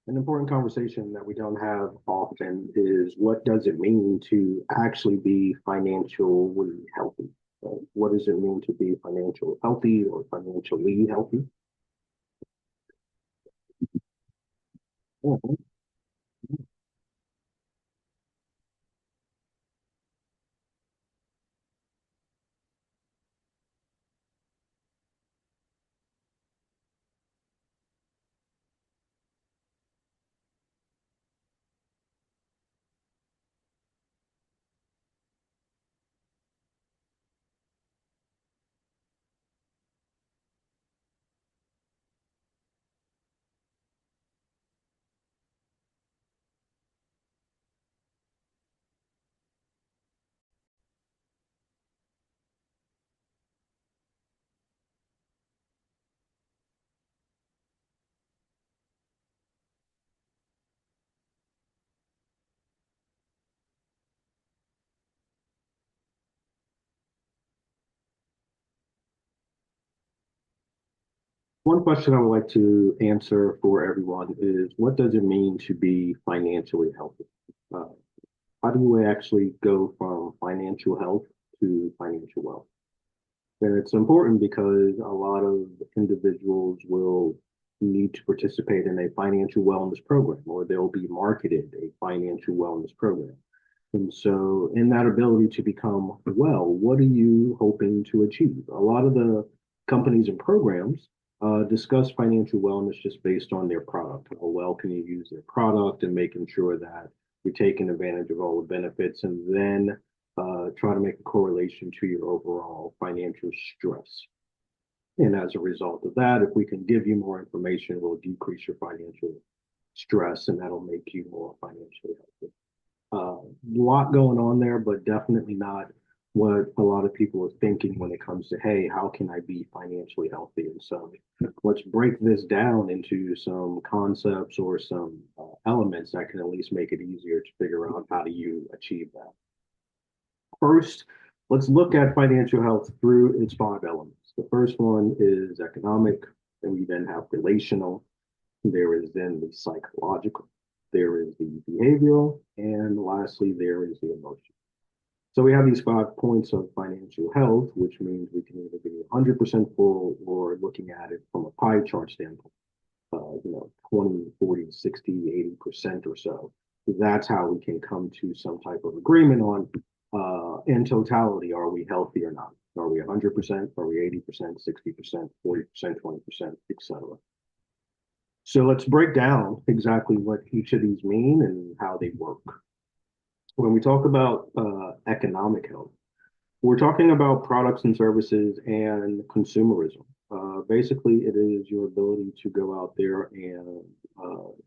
An important conversation that we don't have often is what does it mean to actually be financially healthy? What does it mean to be financially healthy or financially healthy? Mhm. One question I would like to answer for everyone is what does it mean to be financially healthy? Uh, how do you actually go from financial health to financial wealth? And it's important because a lot of individuals will need to participate in a financial wellness program or they'll be marketed a financial wellness program. And so, in that ability to become well, what are you hoping to achieve? A lot of the companies and programs discuss financial wellness just based on their product. How well can you use their product and making sure that you're taking advantage of all the benefits and then try to make a correlation to your overall financial stress. And as a result of that, if we can give you more information, we'll decrease your financial stress and that'll make you more financially healthy. A lot going on there, but definitely not what a lot of people are thinking when it comes to, hey, how can I be financially healthy? And so let's break this down into some concepts or some elements that can at least make it easier to figure out how do you achieve that. First, let's look at financial health through its five elements. The first one is economic, and we then have relational. There is then the psychological, there is the behavioral, and lastly, there is the emotional. So we have these 5 points of financial health, which means we can either be 100% full or looking at it from a pie chart standpoint, 20, 40, 60, 80% or so. That's how we can come to some type of agreement on, in totality, are we healthy or not? Are we 100%? Are we 80%, 60%, 40%, 20%, etc.? So let's break down exactly what each of these mean and how they work. When we talk about economic health, we're talking about products and services and consumerism. Basically, it is your ability to go out there and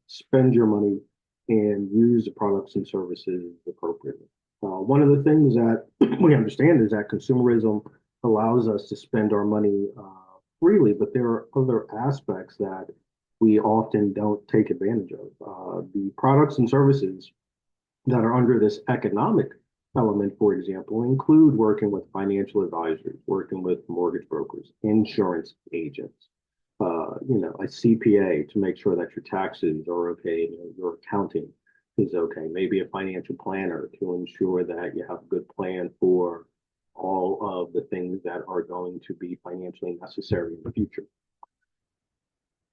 spend your money and use the products and services appropriately. One of the things that we understand is that consumerism allows us to spend our money freely, but there are other aspects that we often don't take advantage of. The products and services that are under this economic element, for example, include working with financial advisors, working with mortgage brokers, insurance agents, a CPA to make sure that your taxes are okay, your accounting is okay, maybe a financial planner to ensure that you have a good plan for all of the things that are going to be financially necessary in the future.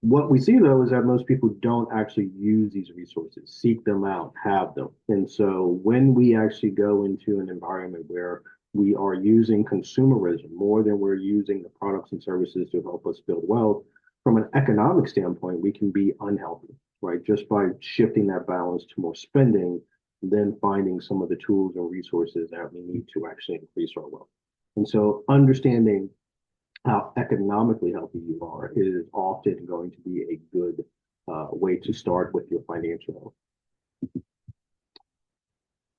What we see though is that most people don't actually use these resources, seek them out, have them. And so when we actually go into an environment where we are using consumerism more than we're using the products and services to help us build wealth, from an economic standpoint, we can be unhealthy, right? Just by shifting that balance to more spending, then finding some of the tools and resources that we need to actually increase our wealth. And so understanding how economically healthy you are is often going to be a good way to start with your financial health.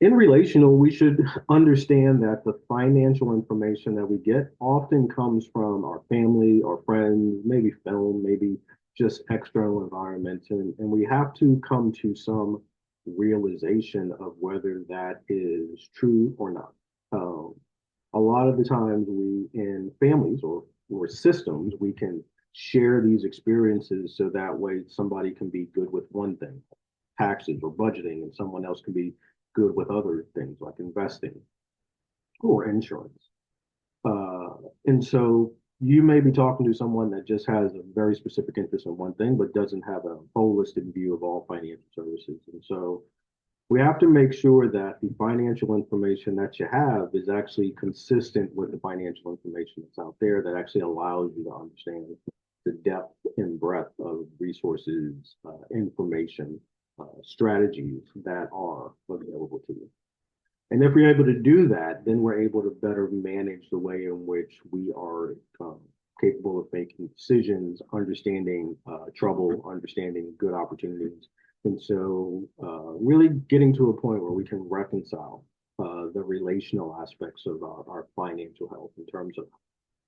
In relational, we should understand that the financial information that we get often comes from our family, our friends, maybe film, maybe just external environments. And we have to come to some realization of whether that is true or not. A lot of the times we in families or systems we can share these experiences so that way somebody can be good with one thing, taxes or budgeting, and someone else can be good with other things like investing or insurance. And so you may be talking to someone that just has a very specific interest in one thing, but doesn't have a holistic view of all financial services. And so we have to make sure that the financial information that you have is actually consistent with the financial information that's out there that actually allows you to understand the depth and breadth of resources, information, strategies that are available to you. And if we're able to do that, then we're able to better manage the way in which we are capable of making decisions, understanding trouble, understanding good opportunities. And so really getting to a point where we can reconcile the relational aspects of our financial health in terms of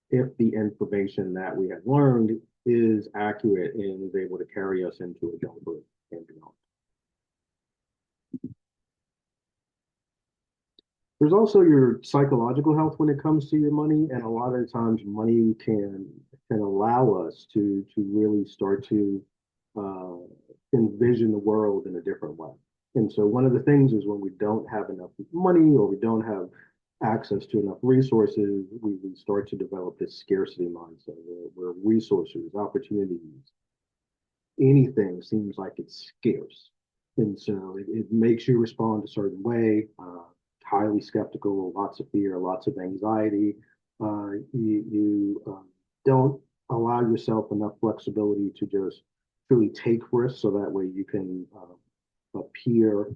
if the information that we have learned is accurate and is able to carry us into adulthood and beyond. There's also your psychological health when it comes to your money, and a lot of times money can allow us to really start to uh, envision the world in a different way. And so one of the things is when we don't have enough money or we don't have access to enough resources, we start to develop this scarcity mindset where resources, opportunities, anything seems like it's scarce. And so it makes you respond a certain way, highly skeptical, lots of fear, lots of anxiety. You don't allow yourself enough flexibility to just truly take risks so that way you can appear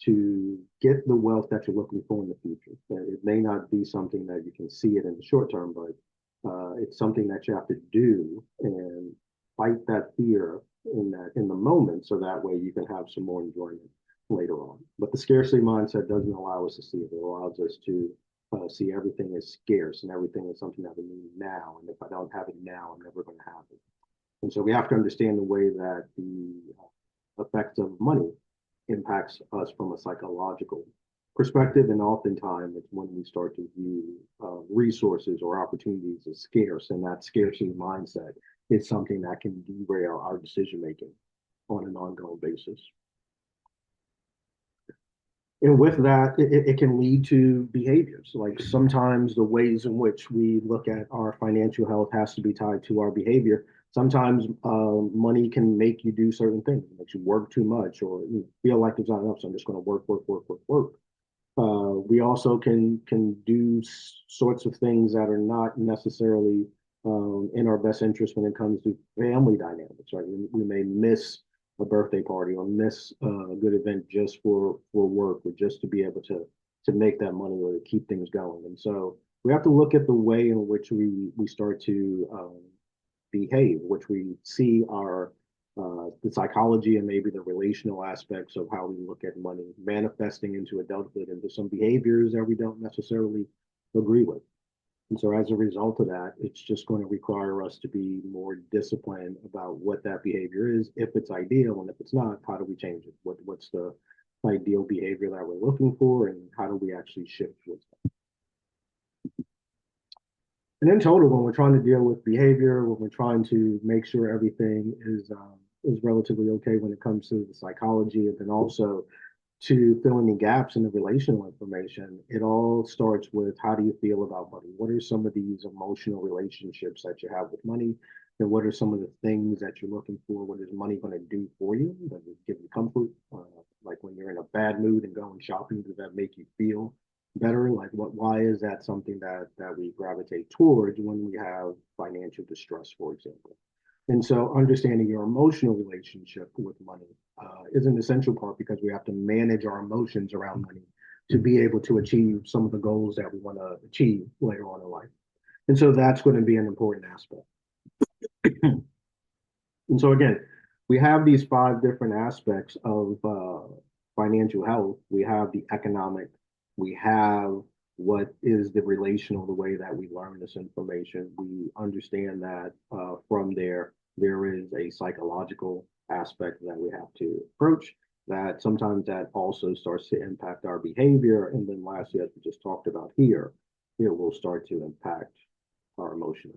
to get the wealth that you're looking for in the future. It may not be something that you can see it in the short term, but it's something that you have to do and fight that fear in the moment so that way you can have some more enjoyment later on. But the scarcity mindset doesn't allow us to see it. It allows us to see everything as scarce and everything is something that we need now. And if I don't have it now, I'm never going to have it. And so we have to understand the way that the effects of money impacts us from a psychological perspective. And oftentimes it's when we start to view resources or opportunities as scarce, and that scarcity mindset is something that can derail our decision making on an ongoing basis. And with that, it can lead to behaviors. Like sometimes the ways in which we look at our financial health has to be tied to our behavior. Sometimes money can make you do certain things, it makes you work too much, or you feel like there's not enough, so I'm just going to work, work, work, work, work. We also can do sorts of things that are not necessarily in our best interest when it comes to family dynamics, right? We may miss a birthday party or miss a good event just for work or just to be able to make that money or to keep things going. And so we have to look at the way in which we start to behave, which we see our the psychology and maybe the relational aspects of how we look at money manifesting into adulthood into some behaviors that we don't necessarily agree with. And so as a result of that, it's just going to require us to be more disciplined about what that behavior is, if it's ideal, and if it's not, how do we change it? What's the ideal behavior that we're looking for, and how do we actually shift towards that? And in total, when we're trying to deal with behavior, when we're trying to make sure everything is relatively okay when it comes to the psychology, and then also to fill in the gaps in the relational information, it all starts with how do you feel about money? What are some of these emotional relationships that you have with money? And what are some of the things that you're looking for? What is money going to do for you? Does it give you comfort? Like when you're in a bad mood and going shopping, does that make you feel better? Like why is that something that we gravitate towards when we have financial distress, for example? And so understanding your emotional relationship with money is an essential part because we have to manage our emotions around money to be able to achieve some of the goals that we want to achieve later on in life. And so that's going to be an important aspect. And so again, we have these five different aspects of financial health. We have the economic, we have what is the relational, the way that we learn this information. We understand that from there is a psychological aspect that we have to approach, that sometimes that also starts to impact our behavior. And then lastly, as we just talked about here, it will start to impact our emotion.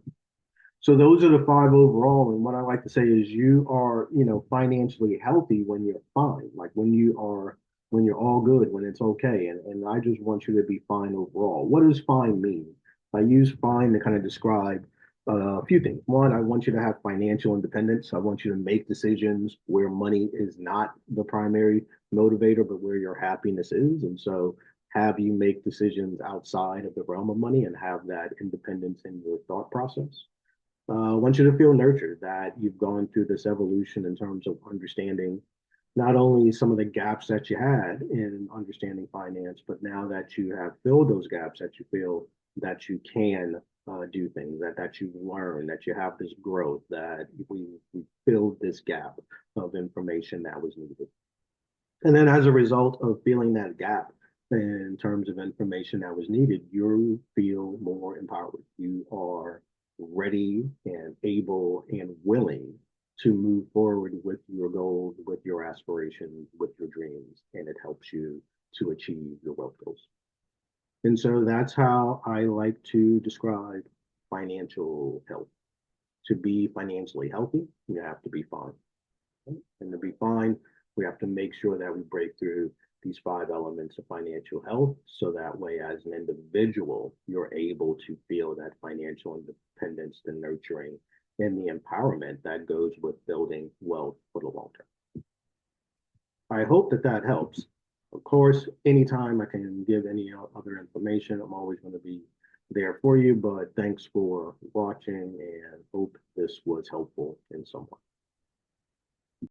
So those are the five overall. And what I like to say is you are, financially healthy when you're fine, like when you're all good, when it's okay. And I just want you to be fine overall. What does fine mean? I use fine to kind of describe a few things. One, I want you to have financial independence. I want you to make decisions where money is not the primary motivator, but where your happiness is. And so have you make decisions outside of the realm of money and have that independence in your thought process. I want you to feel nurtured, that you've gone through this evolution in terms of understanding not only some of the gaps that you had in understanding finance, but now that you have filled those gaps, that you feel that you can do things, that you've learned, that you have this growth, that we filled this gap of information that was needed. And then as a result of feeling that gap in terms of information that was needed, you feel more empowered. You are ready and able and willing to move forward with your goals, with your aspirations, with your dreams, and it helps you to achieve your wealth goals. And so that's how I like to describe financial health. To be financially healthy, you have to be fine. And to be fine, we have to make sure that we break through these five elements of financial health so that way, as an individual, you're able to feel that financial independence, the nurturing, and the empowerment that goes with building wealth for the long term. I hope that that helps. Of course, anytime I can give any other information, I'm always going to be there for you. But thanks for watching and hope this was helpful in some way.